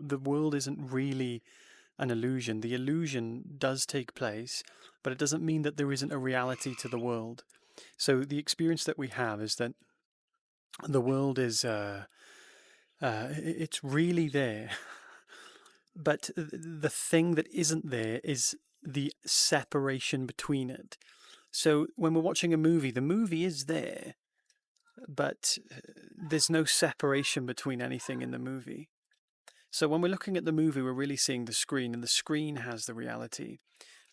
the world isn't really an illusion. The illusion does take place, but it doesn't mean that there isn't a reality to the world. So the experience that we have is that the world is it's really there, but the thing that isn't there is the separation between it. So when we're watching a movie, the movie is there, but there's no separation between anything in the movie. So when we're looking at the movie, we're really seeing the screen, and the screen has the reality.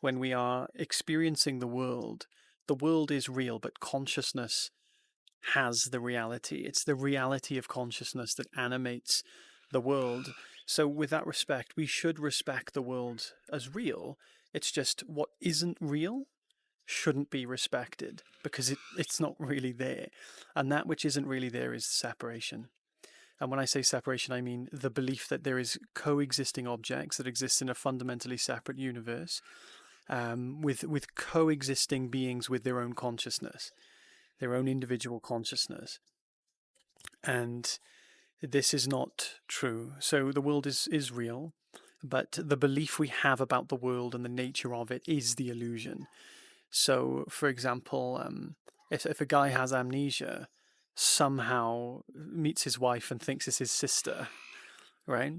When we are experiencing the world is real, but consciousness has the reality. It's the reality of consciousness that animates the world. So, with that respect, we should respect the world as real. It's just what isn't real shouldn't be respected because it's not really there. And that which isn't really there is separation. And when I say separation, I mean the belief that there is coexisting objects that exist in a fundamentally separate universe, with coexisting beings with their own consciousness, their own individual consciousness. And this is not true. So the world is real, but the belief we have about the world and the nature of it is the illusion. So, for example, if a guy has amnesia, somehow meets his wife and thinks it's his sister, right?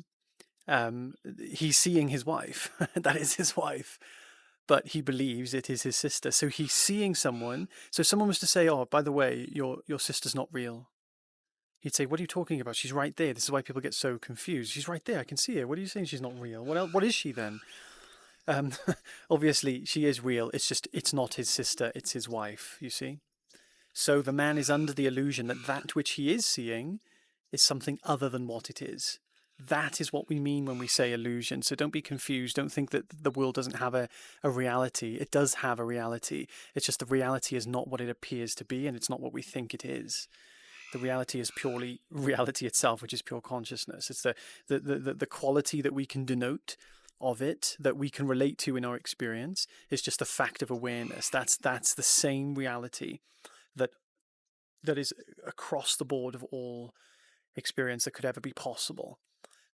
He's seeing his wife. That is his wife. But he believes it is his sister. So he's seeing someone. So someone was to say, "Oh, by the way, your sister's not real." He'd say, "What are you talking about? She's right there." This is why people get so confused. She's right there. I can see her. What are you saying? She's not real. What else? What is she then? Um, Obviously, she is real. It's just it's not his sister. It's his wife. You see. So the man is under the illusion that that which he is seeing is something other than what it is. That is what we mean when we say illusion. So don't be confused. Don't think that the world doesn't have a reality. It does have a reality. It's just the reality is not what it appears to be, and it's not what we think it is. The reality is purely reality itself, which is pure consciousness. It's the quality that we can denote of it, that we can relate to in our experience, is just a fact of awareness. That's the same reality that that is across the board of all experience that could ever be possible.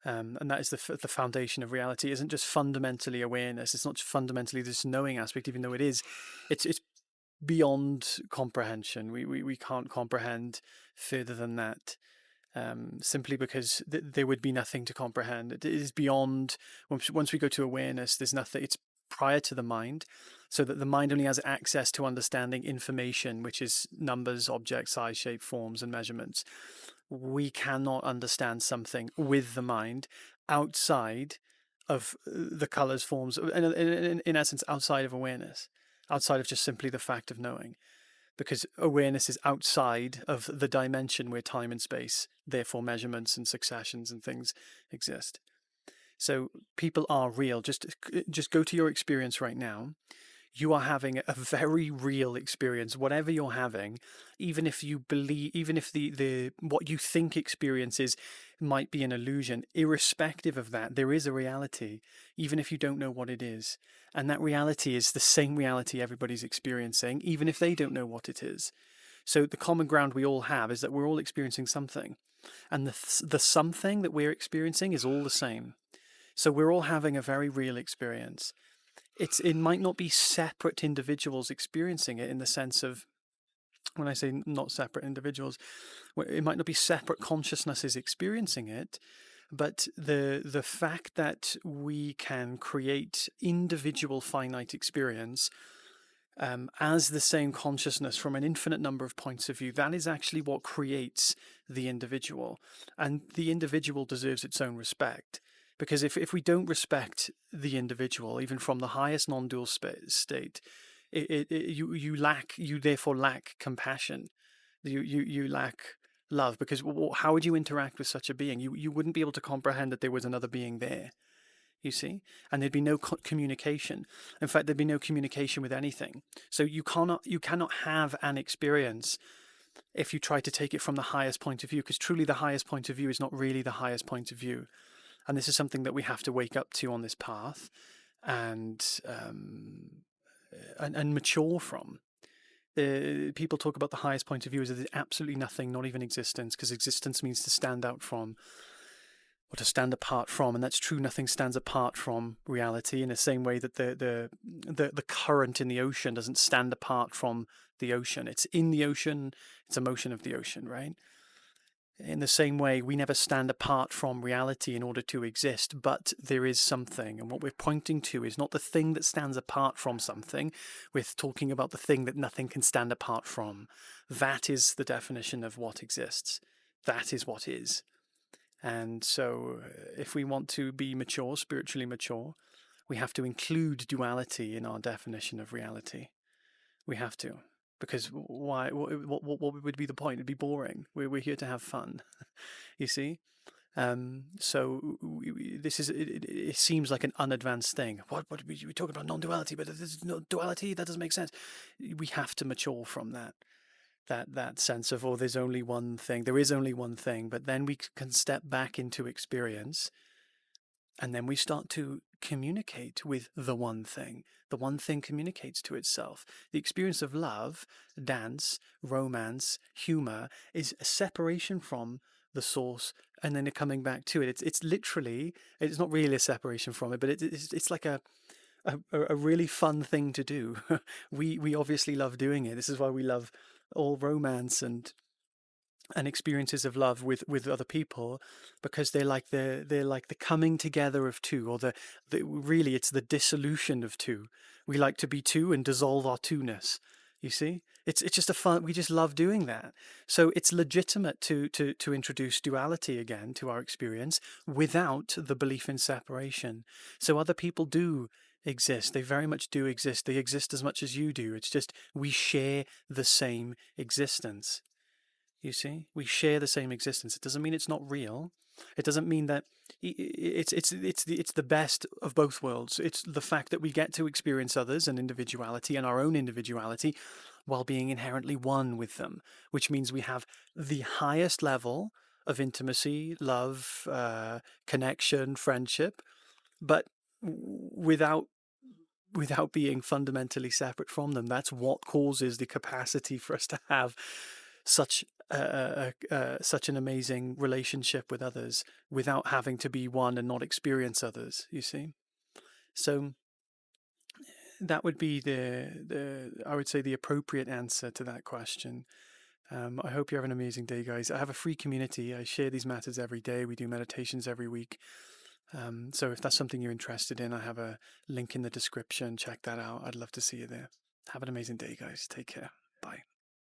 And that is the foundation of reality. It isn't just fundamentally awareness. It's not just fundamentally this knowing aspect, even though it is. It's beyond comprehension. We can't comprehend further than that, simply because there would be nothing to comprehend. It is beyond. Once we go to awareness, there's nothing. It's prior to the mind, so that the mind only has access to understanding information, which is numbers, objects, size, shape, forms, and measurements. We cannot understand something with the mind outside of the colors, forms, in essence, outside of awareness, outside of just simply the fact of knowing, because awareness is outside of the dimension where time and space, therefore measurements and successions and things exist. So people are real. Just go to your experience right now. You are having a very real experience, whatever you're having, even if you believe, even if the what you think experience is might be an illusion, irrespective of that, there is a reality, even if you don't know what it is. And that reality is the same reality everybody's experiencing, even if they don't know what it is. So the common ground we all have is that we're all experiencing something. And the something that we're experiencing is all the same. So we're all having a very real experience. It might not be separate individuals experiencing it in the sense of, when I say not separate individuals, it might not be separate consciousnesses experiencing it, but the fact that we can create individual finite experience, as the same consciousness from an infinite number of points of view, that is actually what creates the individual. And the individual deserves its own respect. Because if we don't respect the individual, even from the highest non-dual state, you therefore lack compassion. You lack love, because how would you interact with such a being? You wouldn't be able to comprehend that there was another being there. You see, and there'd be no communication. In fact, there'd be no communication with anything. So you cannot have an experience if you try to take it from the highest point of view, because truly the highest point of view is not really the highest point of view. And this is something that we have to wake up to on this path, and mature from. People talk about the highest point of view as there's absolutely nothing, not even existence, because existence means to stand out from. or to stand apart from. And that's true, nothing stands apart from reality, in the same way that the current in the ocean doesn't stand apart from the ocean. It's in the ocean, it's a motion of the ocean, right? In the same way, we never stand apart from reality in order to exist, but there is something. And what we're pointing to is not the thing that stands apart from something. We're talking about the thing that nothing can stand apart from. That is the definition of what exists. That is what is. And so, if we want to be mature, spiritually mature, we have to include duality in our definition of reality. We have to. Because why? What would be the point? It'd be boring. We're here to have fun, you see. So this is. It seems like an unadvanced thing. What we talking about non-duality, but there's no duality. That doesn't make sense. We have to mature from that sense of, oh, there's only one thing. There is only one thing. But then we can step back into experience, and then we start to communicate with the one thing. The one thing communicates to itself. The experience of love, dance, romance, humor is a separation from the source, and then coming back to it. It's literally, it's not really a separation from it, but it's like a really fun thing to do. We obviously love doing it. This is why we love all romance and experiences of love with other people, because they're like the coming together of two, or the really it's the dissolution of two. We like to be two and dissolve our two-ness. You see, it's just a fun. We just love doing that. So it's legitimate to introduce duality again to our experience without the belief in separation. So other people do exist. They very much do exist. They exist as much as you do. It's just we share the same existence. You see, we share the same existence. It doesn't mean it's not real. It doesn't mean that it's the best of both worlds. It's the fact that we get to experience others and individuality and our own individuality while being inherently one with them, which means we have the highest level of intimacy, love, connection, friendship, but without being fundamentally separate from them. That's what causes the capacity for us to have such such an amazing relationship with others without having to be one and not experience others, you see. So that would be the I would say the appropriate answer to that question. I hope you have an amazing day, guys. I have a free community. I share these matters every day. We do meditations every week. So if that's something you're interested in, I have a link in the description. Check that out. I'd love to see you there. Have an amazing day, guys. Take care. Bye.